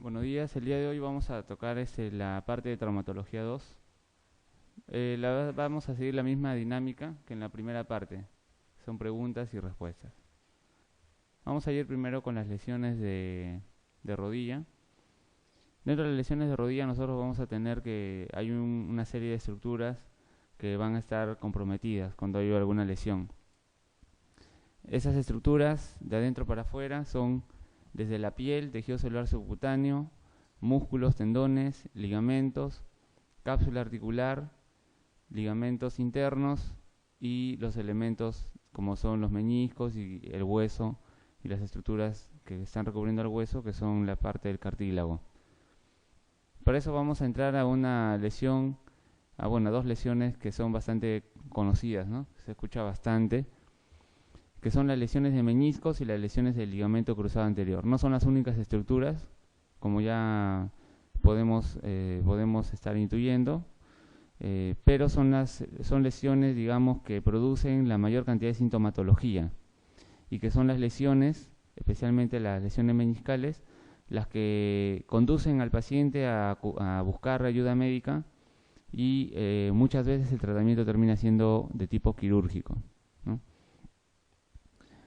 Buenos días, el día de hoy vamos a tocar la parte de traumatología 2. Vamos a seguir la misma dinámica que en la primera parte, son preguntas y respuestas. Vamos a ir primero con las lesiones de rodilla. Dentro de las lesiones de rodilla nosotros vamos a tener que hay una serie de estructuras que van a estar comprometidas cuando hay alguna lesión. Esas estructuras de adentro para afuera son desde la piel, tejido celular subcutáneo, músculos, tendones, ligamentos, cápsula articular, ligamentos internos y los elementos como son los meniscos y el hueso y las estructuras que están recubriendo el hueso, que son la parte del cartílago. Para eso vamos a entrar a una lesión, a dos lesiones que son bastante conocidas, ¿no? Se escucha bastante, que son las lesiones de meniscos y las lesiones del ligamento cruzado anterior. No son las únicas estructuras, como ya podemos estar intuyendo, pero son lesiones, digamos, que producen la mayor cantidad de sintomatología y que son las lesiones, especialmente las lesiones meniscales, las que conducen al paciente a buscar ayuda médica y muchas veces el tratamiento termina siendo de tipo quirúrgico, ¿no?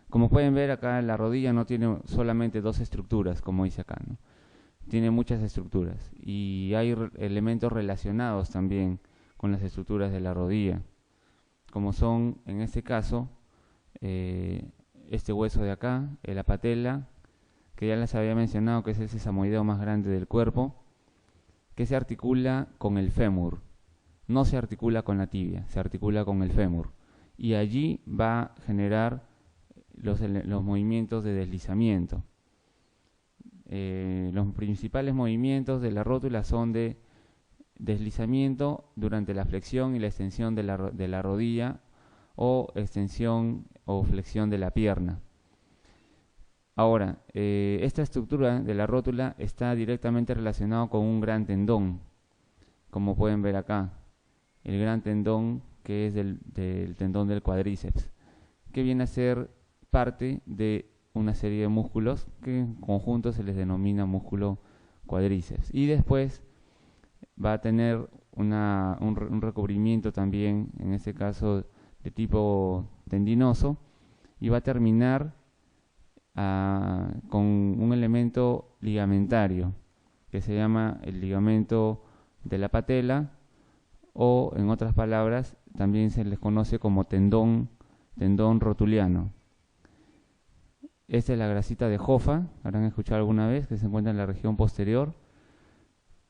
Como pueden ver acá, la rodilla no tiene solamente dos estructuras, como dice acá, ¿no? Tiene muchas estructuras y hay elementos relacionados también con las estructuras de la rodilla, como son, en este caso, este hueso de acá, la patela, que ya les había mencionado que es el sesamoideo más grande del cuerpo, que se articula con el fémur. No se articula con la tibia, se articula con el fémur. Y allí va a generar los movimientos de deslizamiento. Los principales movimientos de la rótula son de deslizamiento durante la flexión y la extensión de la rodilla, o extensión o flexión de la pierna. Ahora, esta estructura de la rótula está directamente relacionada con un gran tendón, como pueden ver acá, el gran tendón que es del tendón del cuádriceps, que viene a ser parte de una serie de músculos que en conjunto se les denomina músculo cuádriceps. Y después va a tener un recubrimiento también, en este caso de tipo tendinoso, y va a terminar con un elemento ligamentario que se llama el ligamento de la patela, o en otras palabras también se les conoce como tendón rotuliano. Esta es la grasita de Hoffa, habrán escuchado alguna vez, que se encuentra en la región posterior.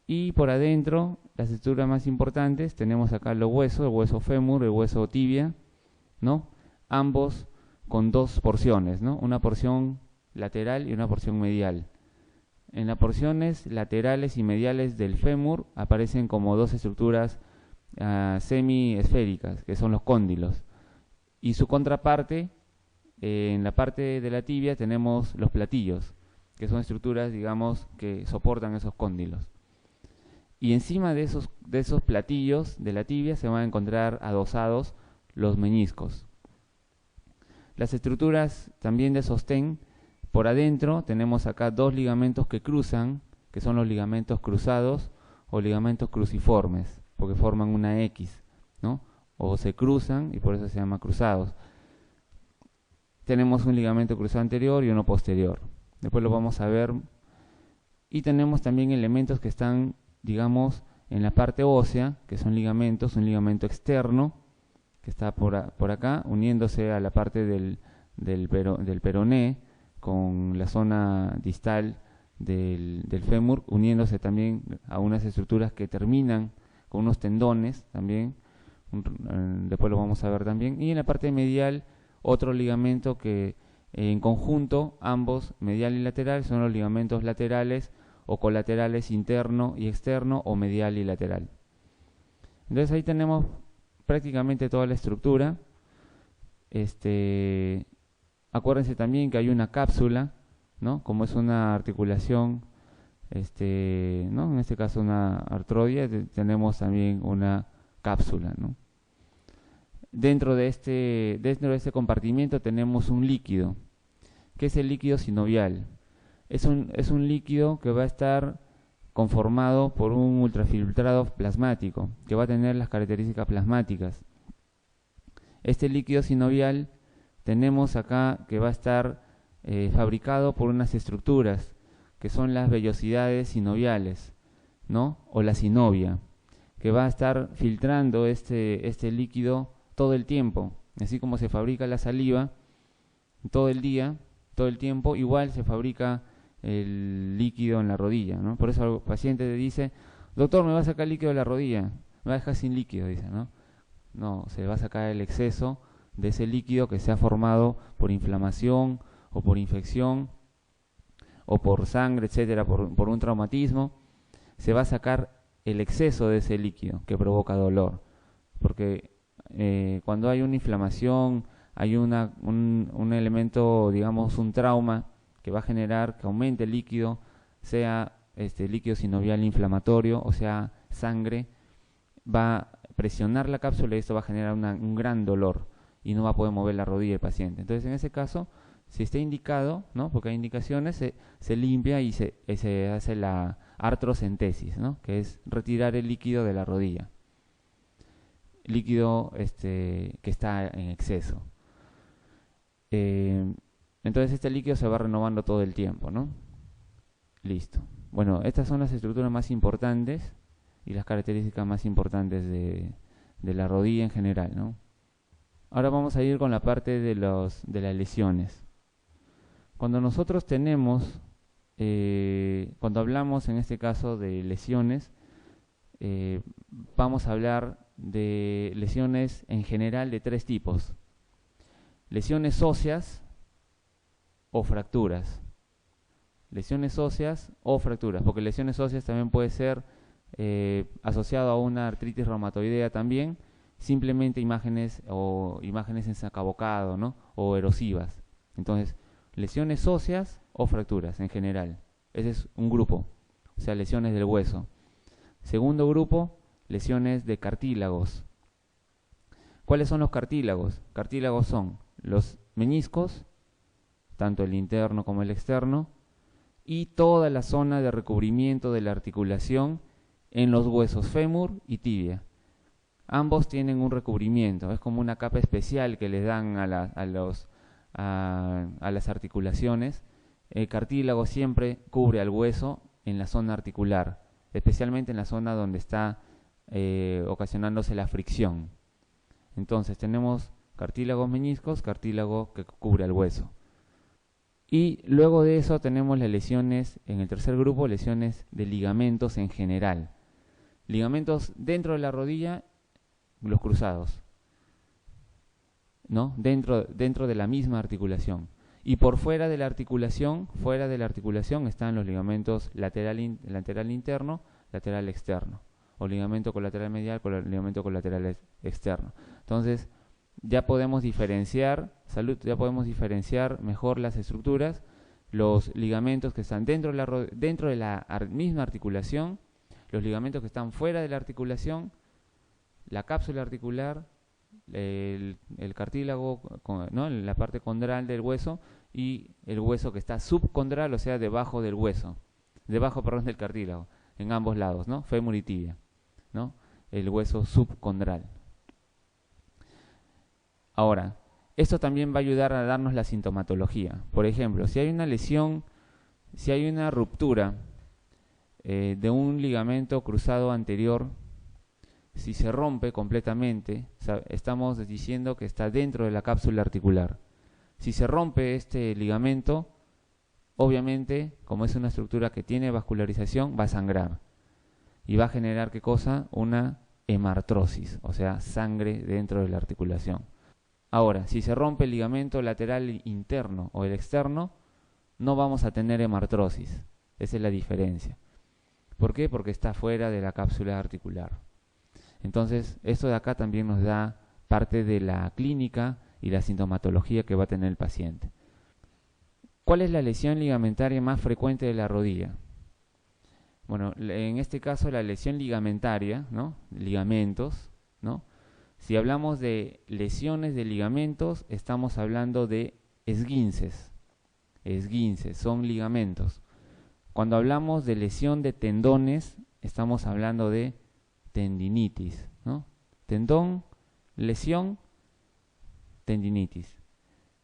Y por adentro, las estructuras más importantes, tenemos acá los huesos, el hueso fémur, el hueso tibia, ¿no? Ambos con dos porciones, ¿no? Una porción lateral y una porción medial. En las porciones laterales y mediales del fémur aparecen como dos estructuras semiesféricas, que son los cóndilos. Y su contraparte, en la parte de la tibia tenemos los platillos, que son estructuras, digamos, que soportan esos cóndilos. Y encima de esos platillos de la tibia se van a encontrar adosados los meniscos. Las estructuras también de sostén, por adentro tenemos acá dos ligamentos que cruzan, que son los ligamentos cruzados o ligamentos cruciformes, porque forman una X, ¿no? O se cruzan y por eso se llama cruzados. Tenemos un ligamento cruzado anterior y uno posterior. Después lo vamos a ver. Y tenemos también elementos que están, digamos, en la parte ósea, que son ligamentos, un ligamento externo, que está por acá, uniéndose a la parte del peroné, con la zona distal del fémur, uniéndose también a unas estructuras que terminan con unos tendones también, después lo vamos a ver también. Y en la parte medial, otro ligamento que en conjunto, ambos, medial y lateral, son los ligamentos laterales o colaterales interno y externo, o medial y lateral. Entonces ahí tenemos prácticamente toda la estructura. Acuérdense también que hay una cápsula, ¿no? Como es una articulación, ¿no? En este caso una artrodia, tenemos también una cápsula, ¿no? Dentro de este compartimiento tenemos un líquido, que es el líquido sinovial. es un líquido que va a estar conformado por un ultrafiltrado plasmático, que va a tener las características plasmáticas. Este líquido sinovial tenemos acá que va a estar fabricado por unas estructuras, que son las vellosidades sinoviales, ¿no? O la sinovia, que va a estar filtrando este líquido todo el tiempo. Así como se fabrica la saliva todo el día, todo el tiempo, igual se fabrica el líquido en la rodilla, ¿no? Por eso el paciente le dice, doctor, me va a sacar líquido de la rodilla, me va a dejar sin líquido, dice, ¿no? No, se va a sacar el exceso de ese líquido que se ha formado por inflamación o por infección o por sangre, etcétera, por un traumatismo. Se va a sacar el exceso de ese líquido que provoca dolor, porque cuando hay una inflamación, hay un elemento, digamos, un trauma que va a generar que aumente el líquido, sea líquido sinovial inflamatorio, o sea, sangre, va a presionar la cápsula y esto va a generar un gran dolor y no va a poder mover la rodilla del paciente. Entonces, en ese caso, si está indicado, ¿no? Porque hay indicaciones, se limpia y se hace la artrocentesis, ¿no? Que es retirar el líquido de la rodilla, líquido que está en exceso. Entonces este líquido se va renovando todo el tiempo, ¿no? Listo. Bueno, estas son las estructuras más importantes y las características más importantes de la rodilla en general, ¿no? Ahora vamos a ir con la parte de las lesiones. Cuando nosotros tenemos, cuando hablamos en este caso de lesiones, vamos a hablar de lesiones en general de tres tipos: lesiones óseas o fracturas. Lesiones óseas o fracturas, porque lesiones óseas también puede ser asociado a una artritis reumatoidea también, simplemente imágenes en sacabocado, ¿no? O erosivas. Entonces, lesiones óseas o fracturas en general. Ese es un grupo, o sea, lesiones del hueso. Segundo grupo, lesiones de cartílagos. ¿Cuáles son los cartílagos? Cartílagos son los meniscos, tanto el interno como el externo, y toda la zona de recubrimiento de la articulación en los huesos fémur y tibia. Ambos tienen un recubrimiento, es como una capa especial que les dan a las articulaciones. El cartílago siempre cubre al hueso en la zona articular, especialmente en la zona donde está ocasionándose la fricción. Entonces tenemos cartílagos meniscos, cartílago que cubre al hueso. Y luego de eso tenemos las lesiones, en el tercer grupo, lesiones de ligamentos en general. Ligamentos dentro de la rodilla, los cruzados, ¿no? Dentro de la misma articulación. Y por fuera de la articulación, están los ligamentos lateral interno, lateral externo, o ligamento colateral medial con el ligamento colateral externo. Entonces, ya podemos diferenciar mejor las estructuras, los ligamentos que están dentro de la misma articulación, los ligamentos que están fuera de la articulación, la cápsula articular, el cartílago, ¿no? La parte condral del hueso, y el hueso que está subcondral, o sea, debajo del cartílago, en ambos lados, ¿no? Fémur y tibia, ¿no? El hueso subcondral. Ahora, esto también va a ayudar a darnos la sintomatología. Por ejemplo, si hay una lesión, si hay una ruptura de un ligamento cruzado anterior, si se rompe completamente, estamos diciendo que está dentro de la cápsula articular. Si se rompe este ligamento, obviamente, como es una estructura que tiene vascularización, va a sangrar. Y va a generar, ¿qué cosa? Una hemartrosis, o sea, sangre dentro de la articulación. Ahora, si se rompe el ligamento lateral interno o el externo, no vamos a tener hemartrosis. Esa es la diferencia. ¿Por qué? Porque está fuera de la cápsula articular. Entonces, esto de acá también nos da parte de la clínica y la sintomatología que va a tener el paciente. ¿Cuál es la lesión ligamentaria más frecuente de la rodilla? Bueno, en este caso la lesión ligamentaria, ¿no? Ligamentos, ¿no? Si hablamos de lesiones de ligamentos, estamos hablando de esguinces. esguince, son ligamentos. Cuando hablamos de lesión de tendones, estamos hablando de tendinitis, ¿no? Tendón, lesión, tendinitis.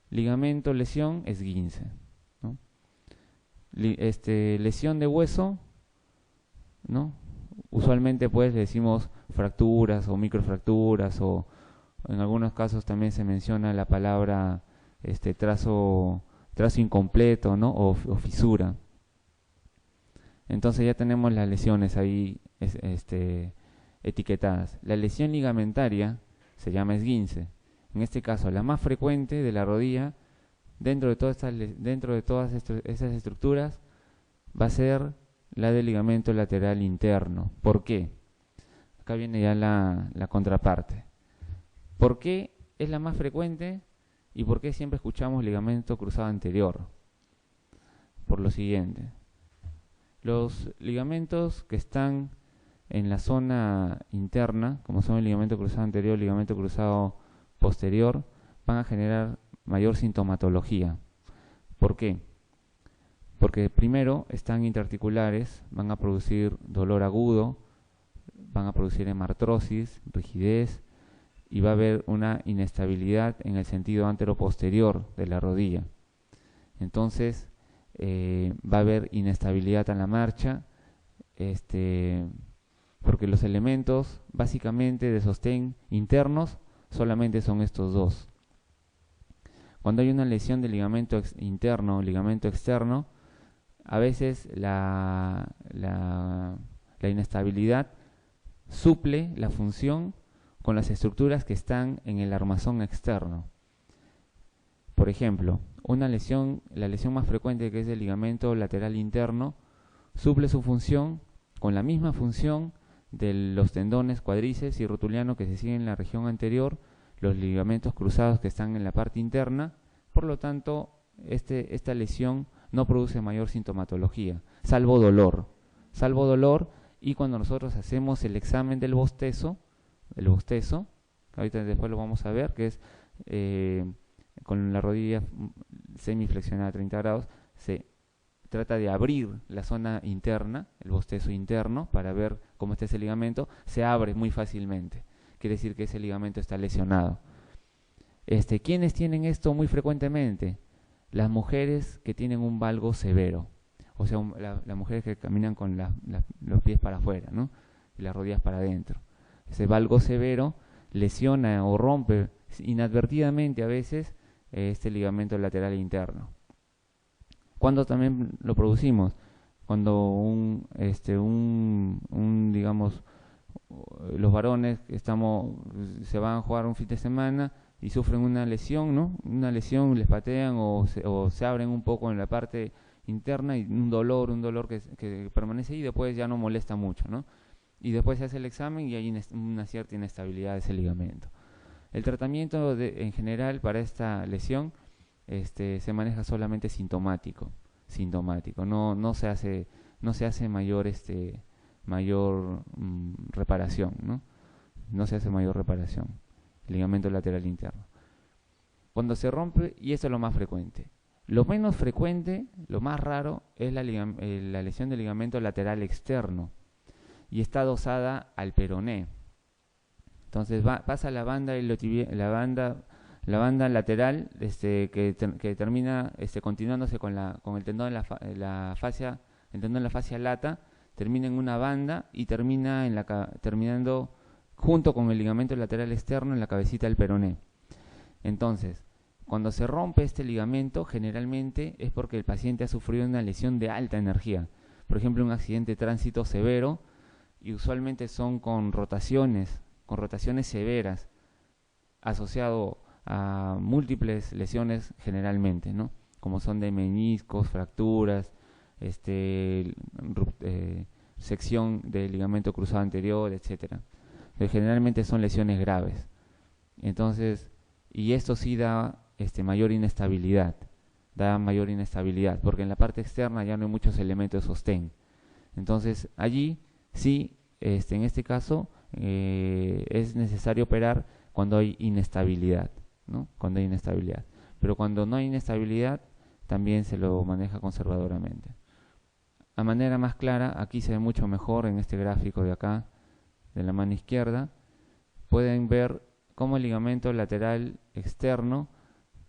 Ligamento, lesión, esguince, ¿no? Lesión de hueso, ¿no? Usualmente pues decimos fracturas o microfracturas, o en algunos casos también se menciona la palabra trazo incompleto, ¿no? o fisura. Entonces ya tenemos las lesiones ahí etiquetadas. La lesión ligamentaria se llama esguince. En este caso, la más frecuente de la rodilla, dentro de todas esas estructuras, va a ser la del ligamento lateral interno. ¿Por qué? Acá viene ya la contraparte. ¿Por qué es la más frecuente y por qué siempre escuchamos ligamento cruzado anterior? Por lo siguiente. Los ligamentos que están en la zona interna, como son el ligamento cruzado anterior y el ligamento cruzado posterior, van a generar mayor sintomatología. ¿Por qué? Porque primero están interarticulares, van a producir dolor agudo, van a producir hemartrosis, rigidez, y va a haber una inestabilidad en el sentido anteroposterior de la rodilla. Entonces va a haber inestabilidad a la marcha, porque los elementos básicamente de sostén internos solamente son estos dos. Cuando hay una lesión del ligamento interno o ligamento externo, a veces la inestabilidad suple la función con las estructuras que están en el armazón externo. Por ejemplo, la lesión más frecuente, que es el ligamento lateral interno, suple su función con la misma función de los tendones cuádriceps y rotuliano que se siguen en la región anterior, los ligamentos cruzados que están en la parte interna. Por lo tanto, esta lesión no produce mayor sintomatología, salvo dolor, y cuando nosotros hacemos el examen del bostezo, ahorita después lo vamos a ver, que es con la rodilla semiflexionada a 30 grados, se trata de abrir la zona interna, el bostezo interno, para ver cómo está ese ligamento. Se abre muy fácilmente, quiere decir que ese ligamento está lesionado. ¿Quiénes tienen esto muy frecuentemente? Las mujeres que tienen un valgo severo, o sea, las mujeres que caminan con los pies para afuera, ¿no? Y las rodillas para adentro. Ese valgo severo lesiona o rompe inadvertidamente a veces este ligamento lateral interno. ¿Cuándo también lo producimos? Cuando digamos, los varones se van a jugar un fin de semana y sufren una lesión, ¿no? Una lesión, les patean o se abren un poco en la parte interna y un dolor que permanece ahí y después ya no molesta mucho, ¿no? Y después se hace el examen y hay una cierta inestabilidad de ese ligamento. El tratamiento en general para esta lesión se maneja solamente sintomático, no se hace mayor reparación, ¿no? No se hace mayor reparación, el ligamento lateral interno. Cuando se rompe, y esto es lo más frecuente. Lo menos frecuente, lo más raro, es la lesión del ligamento lateral externo, y está adosada al peroné. Entonces pasa la banda lateral que termina continuándose con el tendón de la fascia lata, termina en una banda y terminando junto con el ligamento lateral externo en la cabecita del peroné. Entonces, cuando se rompe este ligamento, generalmente es porque el paciente ha sufrido una lesión de alta energía. Por ejemplo, un accidente de tránsito severo, y usualmente son con rotaciones severas, asociado a múltiples lesiones generalmente, ¿no? Como son de meniscos, fracturas, sección del ligamento cruzado anterior, etcétera. Generalmente son lesiones graves. Entonces, y esto sí da mayor inestabilidad, porque en la parte externa ya no hay muchos elementos de sostén. Entonces, allí sí, en este caso, es necesario operar cuando hay inestabilidad, ¿no? Cuando hay inestabilidad. Pero cuando no hay inestabilidad, también se lo maneja conservadoramente. A manera más clara, aquí se ve mucho mejor en este gráfico de acá, de la mano izquierda. Pueden ver cómo el ligamento lateral externo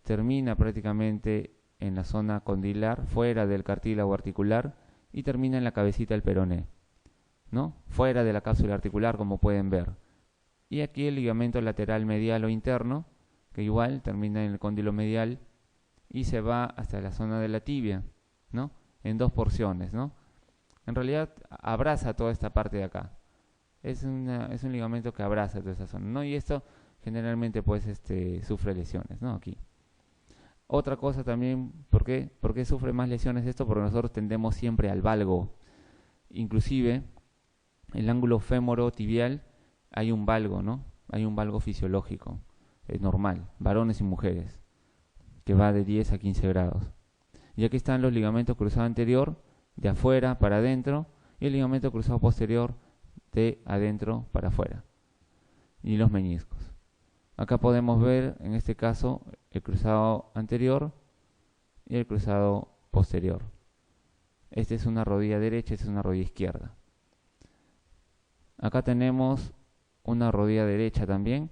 termina prácticamente en la zona condilar, fuera del cartílago articular, y termina en la cabecita del peroné, ¿no? Fuera de la cápsula articular, como pueden ver. Y aquí el ligamento lateral medial o interno, que igual termina en el cóndilo medial y se va hasta la zona de la tibia, ¿no? En dos porciones, ¿no? En realidad abraza toda esta parte de acá. Es un ligamento que abraza toda esa zona, ¿no? Y esto generalmente pues sufre lesiones, ¿no? Aquí. Otra cosa también, ¿por qué sufre más lesiones esto? Porque nosotros tendemos siempre al valgo. Inclusive, el ángulo fémoro-tibial, hay un valgo, ¿no? Hay un valgo fisiológico, es normal, varones y mujeres, que va de 10 a 15 grados. Y aquí están los ligamentos cruzados anterior, de afuera para adentro, y el ligamento cruzado posterior, de adentro para afuera. Y los meñiscos. Acá podemos ver, en este caso, el cruzado anterior y el cruzado posterior. Esta es una rodilla derecha, esta es una rodilla izquierda. Acá tenemos una rodilla derecha también,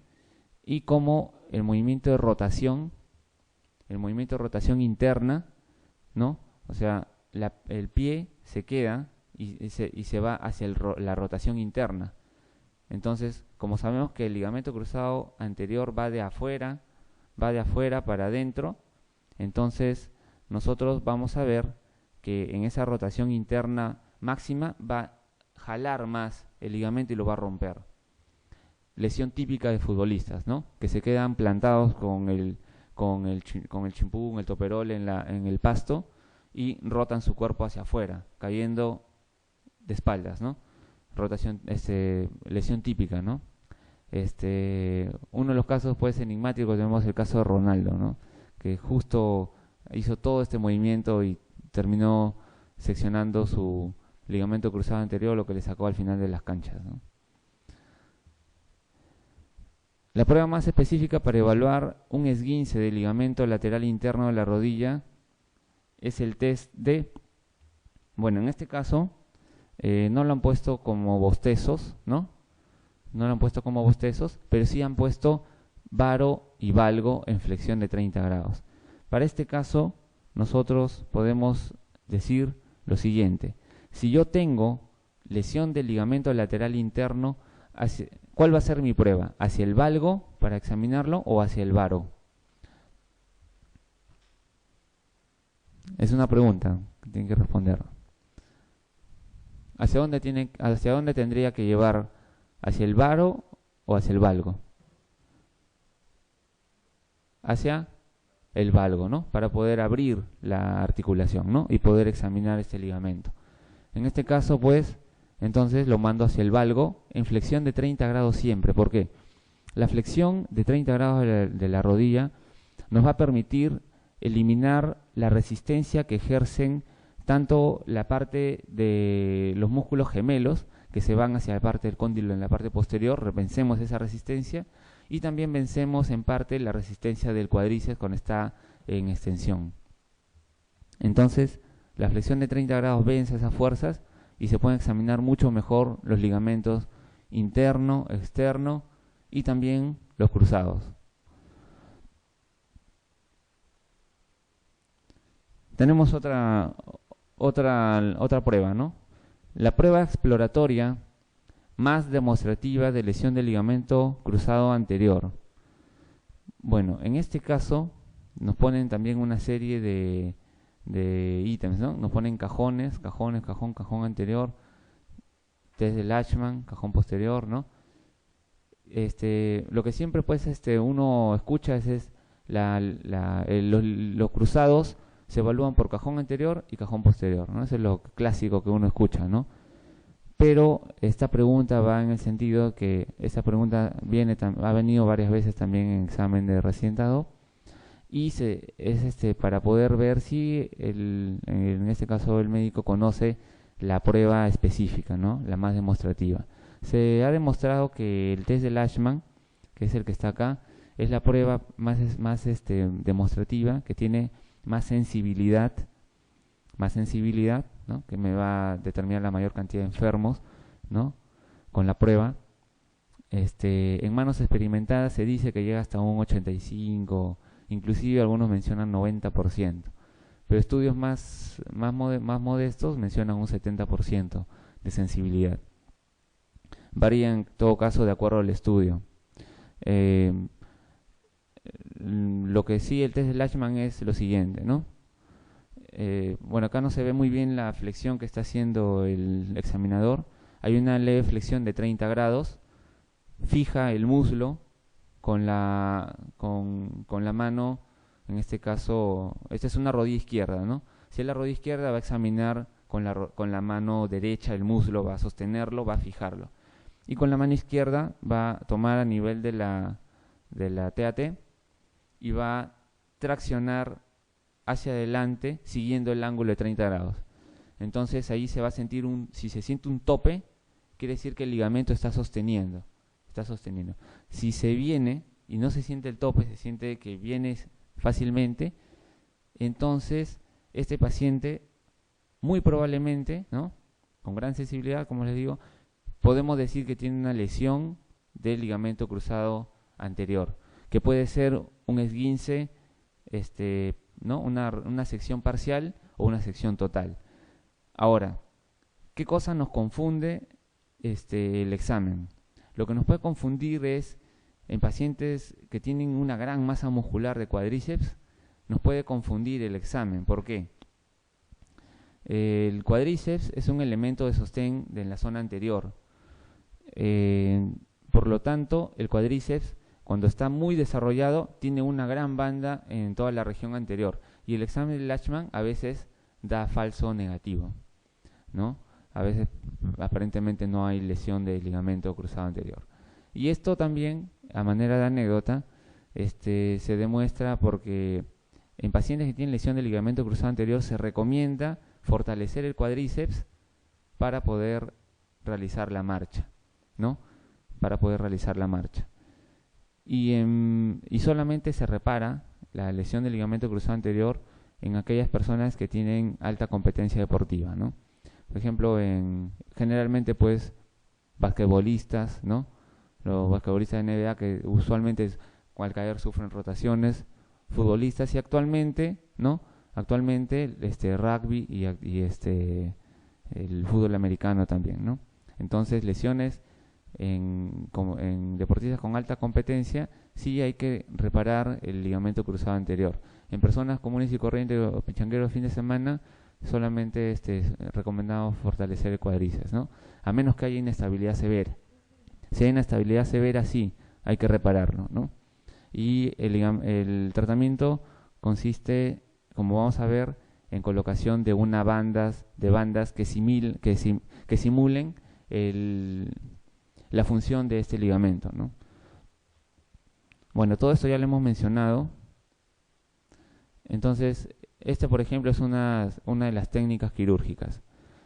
y como el movimiento de rotación interna, ¿no? O sea, el pie se queda y se va hacia la rotación interna. Entonces, como sabemos que el ligamento cruzado anterior va de afuera para adentro, entonces nosotros vamos a ver que en esa rotación interna máxima va a jalar más el ligamento y lo va a romper. Lesión típica de futbolistas, ¿no? Que se quedan plantados con el chimpún, el toperol en el pasto y rotan su cuerpo hacia afuera, cayendo de espaldas, ¿no? Lesión típica, ¿no? Uno de los casos pues enigmáticos tenemos el caso de Ronaldo, ¿no? Que justo hizo todo este movimiento y terminó seccionando su ligamento cruzado anterior, lo que le sacó al final de las canchas, ¿no? La prueba más específica para evaluar un esguince del ligamento lateral interno de la rodilla es el test de, bueno, en este caso no lo han puesto como bostezos, ¿no? No lo han puesto como bostezos, pero sí han puesto varo y valgo en flexión de 30 grados. Para este caso, nosotros podemos decir lo siguiente: si yo tengo lesión del ligamento lateral interno, ¿cuál va a ser mi prueba? ¿Hacia el valgo para examinarlo o hacia el varo? Es una pregunta que tienen que responder. ¿Hacia dónde tendría que llevar? ¿Hacia el varo o hacia el valgo? Hacia el valgo, ¿no? Para poder abrir la articulación, ¿no? Y poder examinar este ligamento. En este caso, pues, entonces lo mando hacia el valgo en flexión de 30 grados siempre. ¿Por qué? La flexión de 30 grados de la rodilla nos va a permitir eliminar la resistencia que ejercen tanto la parte de los músculos gemelos, que se van hacia la parte del cóndilo en la parte posterior, vencemos esa resistencia, y también vencemos en parte la resistencia del cuádriceps cuando está en extensión. Entonces, la flexión de 30 grados vence esas fuerzas y se pueden examinar mucho mejor los ligamentos interno, externo y también los cruzados. Tenemos otra prueba, ¿no? La prueba exploratoria más demostrativa de lesión del ligamento cruzado anterior. Bueno, en este caso nos ponen también una serie de ítems, ¿no? Nos ponen cajón anterior, test de Lachman, cajón posterior, ¿no? Lo que siempre pues uno escucha es los cruzados se evalúan por cajón anterior y cajón posterior, ¿no? Eso es lo clásico que uno escucha, ¿no? Pero esta pregunta va en el sentido que esta pregunta ha venido varias veces también en examen de recién dado, y es para poder ver si en este caso el médico conoce la prueba específica, ¿no? La más demostrativa. Se ha demostrado que el test de Lachman, que es el que está acá, es la prueba más demostrativa, que tiene más sensibilidad, ¿no? Que me va a determinar la mayor cantidad de enfermos, ¿no? Con la prueba. En manos experimentadas se dice que llega hasta un 85, inclusive algunos mencionan 90%, pero estudios más modestos mencionan un 70% de sensibilidad. Varía en todo caso de acuerdo al estudio. Lo que sí el test de Lachman es lo siguiente, ¿no? Bueno, acá no se ve muy bien la flexión que está haciendo el examinador. Hay una leve flexión de 30 grados. Fija el muslo con la mano, en este caso, esta es una rodilla izquierda, ¿no? Si es la rodilla izquierda, va a examinar con la mano derecha el muslo, va a sostenerlo, va a fijarlo. Y con la mano izquierda va a tomar a nivel de la TAT y va a traccionar hacia adelante siguiendo el ángulo de 30 grados. Entonces ahí se va a sentir si se siente un tope, quiere decir que el ligamento está sosteniendo. Si se viene y no se siente el tope, se siente que viene fácilmente, entonces este paciente muy probablemente, ¿no? Con gran sensibilidad, como les digo, podemos decir que tiene una lesión del ligamento cruzado anterior, que puede ser un esguince, ¿no? Una sección parcial o una sección total. Ahora, ¿qué cosa nos confunde el examen? Lo que nos puede confundir es, en pacientes que tienen una gran masa muscular de cuádriceps, nos puede confundir el examen. ¿Por qué? El cuádriceps es un elemento de sostén de la zona anterior. Por lo tanto, el cuádriceps, cuando está muy desarrollado, tiene una gran banda en toda la región anterior. Y el examen de Lachman a veces da falso negativo, ¿no? A veces aparentemente no hay lesión del ligamento cruzado anterior. Y esto también, a manera de anécdota, se demuestra porque en pacientes que tienen lesión del ligamento cruzado anterior se recomienda fortalecer el cuádriceps para poder realizar la marcha, ¿no? Para poder realizar la marcha. Y solamente se repara la lesión del ligamento cruzado anterior en aquellas personas que tienen alta competencia deportiva, ¿no? Por ejemplo, generalmente pues basquetbolistas, ¿no? Los basquetbolistas de NBA que usualmente al caer sufren rotaciones, futbolistas y actualmente, ¿no? Actualmente rugby y el fútbol americano también, ¿no? Entonces, lesiones en deportistas con alta competencia, sí hay que reparar el ligamento cruzado anterior. En personas comunes y corrientes o pichangueros fin de semana, solamente es recomendado fortalecer el cuádriceps, ¿no? A menos que haya inestabilidad severa. Si hay inestabilidad severa, sí, hay que repararlo, ¿no? Y el tratamiento consiste, como vamos a ver, en colocación de bandas que simulen la función de este ligamento, ¿no? Bueno, todo esto ya lo hemos mencionado. Entonces, por ejemplo, es una de las técnicas quirúrgicas.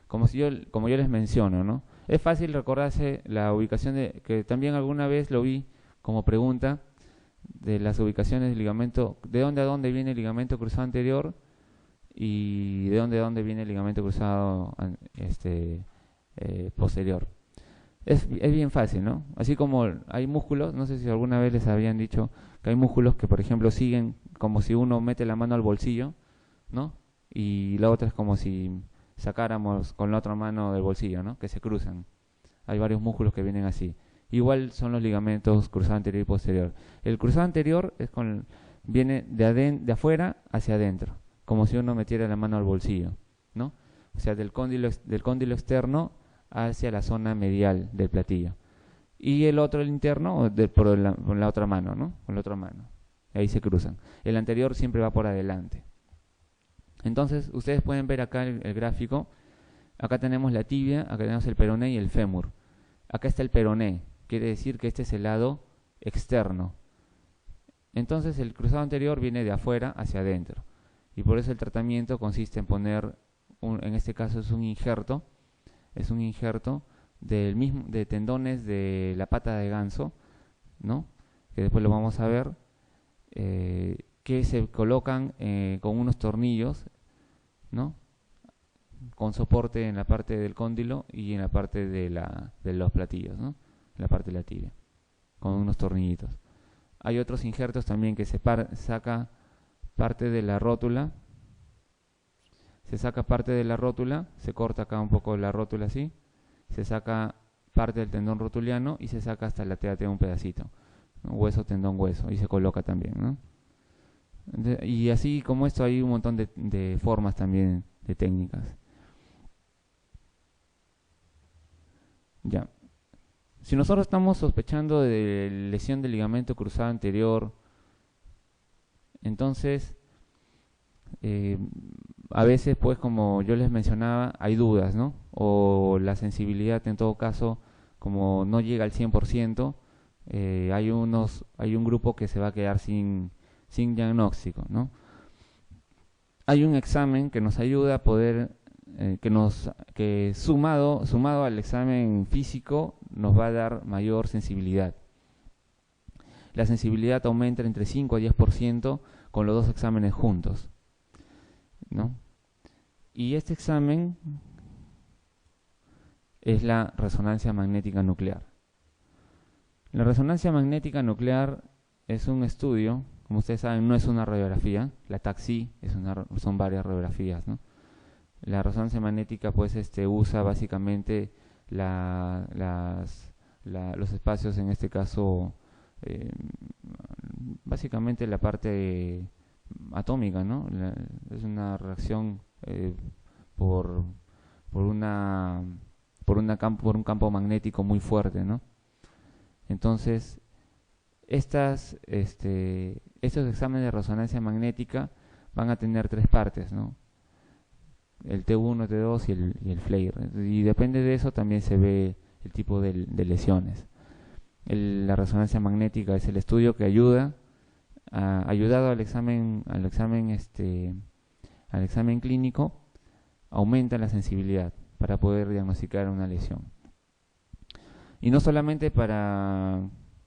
Como yo les menciono, ¿no? Es fácil recordarse la ubicación que también alguna vez lo vi como pregunta, de las ubicaciones del ligamento, de dónde a dónde viene el ligamento cruzado anterior y de dónde a dónde viene el ligamento cruzado posterior. Es bien fácil, ¿no? Así como hay músculos, no sé si alguna vez les habían dicho que hay músculos que, por ejemplo, siguen como si uno mete la mano al bolsillo, ¿no? Y la otra es como si sacáramos con la otra mano del bolsillo, ¿no? Que se cruzan. Hay varios músculos que vienen así. Igual son los ligamentos cruzado anterior y posterior. El cruzado anterior viene de afuera hacia adentro, como si uno metiera la mano al bolsillo, ¿no? O sea, del cóndilo externo hacia la zona medial del platillo. Y el otro, el interno, con la otra mano, ¿no? Con la otra mano. Ahí se cruzan. El anterior siempre va por adelante. Entonces, ustedes pueden ver acá el gráfico. Acá tenemos la tibia, acá tenemos el peroné y el fémur. Acá está el peroné, quiere decir que este es el lado externo. Entonces, el cruzado anterior viene de afuera hacia adentro. Y por eso el tratamiento consiste en poner, en este caso es un injerto de tendones de la pata de ganso, ¿no? Que después lo vamos a ver. que se colocan con unos tornillos, ¿no? Con soporte en la parte del cóndilo y en la parte de los platillos, ¿no? En la parte de la tibia, con unos tornillitos. Hay otros injertos también que se saca parte de la rótula, se corta acá un poco la rótula así, se saca parte del tendón rotuliano y se saca hasta la TAT un pedacito, ¿no? Hueso, tendón, hueso, y se coloca también, ¿no? Y así como esto hay un montón de formas también, de técnicas. Ya. Si nosotros estamos sospechando de lesión del ligamento cruzado anterior, entonces a veces, pues, como yo les mencionaba, hay dudas, ¿no? O la sensibilidad, en todo caso, como no llega al 100%, hay un grupo que se va a quedar sin diagnóstico, ¿no? Hay un examen que nos ayuda a poder, que sumado al examen físico, nos va a dar mayor sensibilidad. La sensibilidad aumenta entre 5 a 10% con los dos exámenes juntos, ¿no? Y este examen es la resonancia magnética nuclear. La resonancia magnética nuclear es un estudio, como ustedes saben, no es una radiografía. La TAC sí, son varias radiografías, ¿no? La resonancia magnética, pues, usa básicamente los espacios, en este caso, básicamente la parte atómica, ¿no? Es una reacción por un campo magnético muy fuerte, ¿no? Entonces, estos exámenes de resonancia magnética van a tener tres partes, ¿no? El T1, T2 y el FLAIR. Y depende de eso también se ve el tipo de lesiones. La resonancia magnética es el estudio que ayudado al examen clínico, aumenta la sensibilidad para poder diagnosticar una lesión. Y no solamente para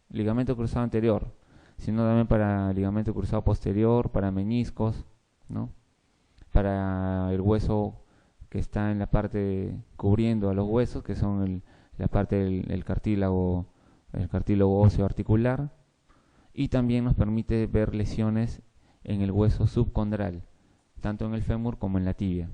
ligamento cruzado anterior, sino también para ligamento cruzado posterior, para meniscos, ¿no? Para el hueso que está en la parte cubriendo a los huesos, que son la parte del cartílago óseo articular, y también nos permite ver lesiones en el hueso subcondral, tanto en el fémur como en la tibia.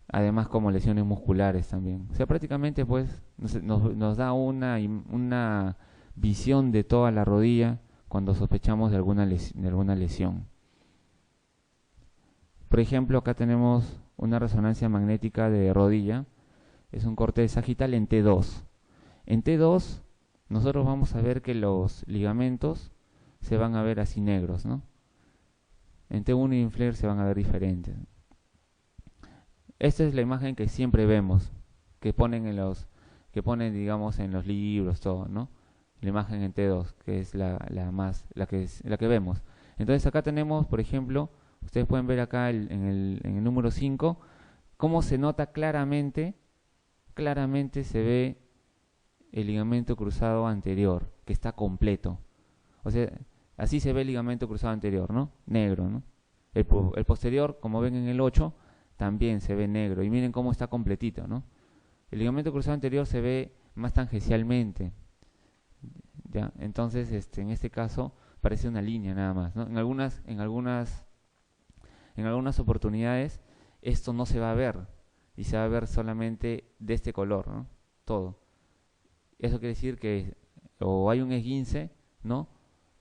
Además, como lesiones musculares también. O sea, prácticamente, pues, nos da una visión de toda la rodilla cuando sospechamos de alguna lesión. Por ejemplo, acá tenemos una resonancia magnética de rodilla. Es un corte sagital en T2. En T2 nosotros vamos a ver que los ligamentos se van a ver así negros, ¿no? En T1 y en FLAIR se van a ver diferentes. Esta es la imagen que siempre vemos, que ponen digamos, en los libros, todo, ¿no? La imagen en T2, que es la que vemos. Entonces acá tenemos, por ejemplo, ustedes pueden ver acá en el número 5, cómo se nota claramente se ve el ligamento cruzado anterior, que está completo. O sea, así se ve el ligamento cruzado anterior, ¿no? Negro, ¿no? El posterior, como ven en el 8, también se ve negro. Y miren cómo está completito, ¿no? El ligamento cruzado anterior se ve más tangencialmente, ¿ya? Entonces, en este caso, parece una línea nada más, ¿no? En algunas oportunidades, esto no se va a ver, y se va a ver solamente de este color, ¿no? Todo. Eso quiere decir que o hay un esguince, ¿no?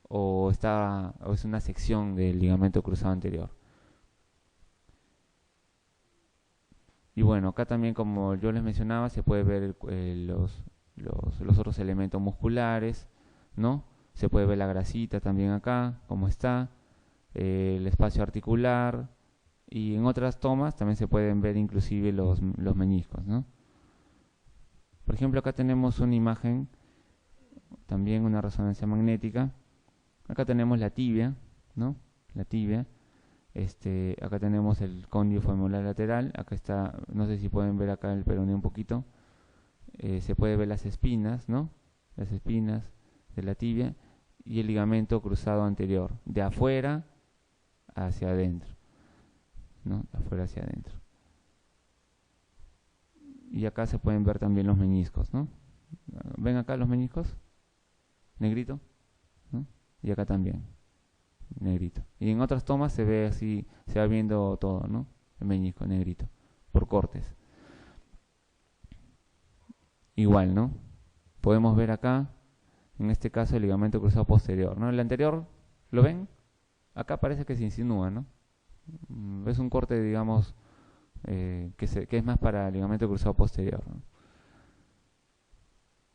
O es una sección del ligamento cruzado anterior. Y bueno, acá también, como yo les mencionaba, se puede ver los otros elementos musculares, ¿no? Se puede ver la grasita también acá, cómo está, el espacio articular, y en otras tomas también se pueden ver inclusive los meniscos, ¿no? Por ejemplo, acá tenemos una imagen, también una resonancia magnética. Acá tenemos la tibia, ¿no? La tibia. Acá tenemos el cóndilo femoral lateral. Acá está, no sé si pueden ver acá el peroneo un poquito. Se puede ver las espinas, ¿no? Las espinas de la tibia. y el ligamento cruzado anterior, de afuera hacia adentro, ¿no? De afuera hacia adentro. Y acá se pueden ver también los meniscos, ¿no? ¿Ven acá los meniscos? Negrito, ¿no? Y acá también, negrito. Y en otras tomas se ve así, se va viendo todo, ¿no? El menisco negrito, por cortes. Igual, ¿no? Podemos ver acá, en este caso, el ligamento cruzado posterior, ¿no? El anterior, ¿lo ven? Acá parece que se insinúa, ¿no? Es un corte, digamos, que es más para el ligamento cruzado posterior, ¿no?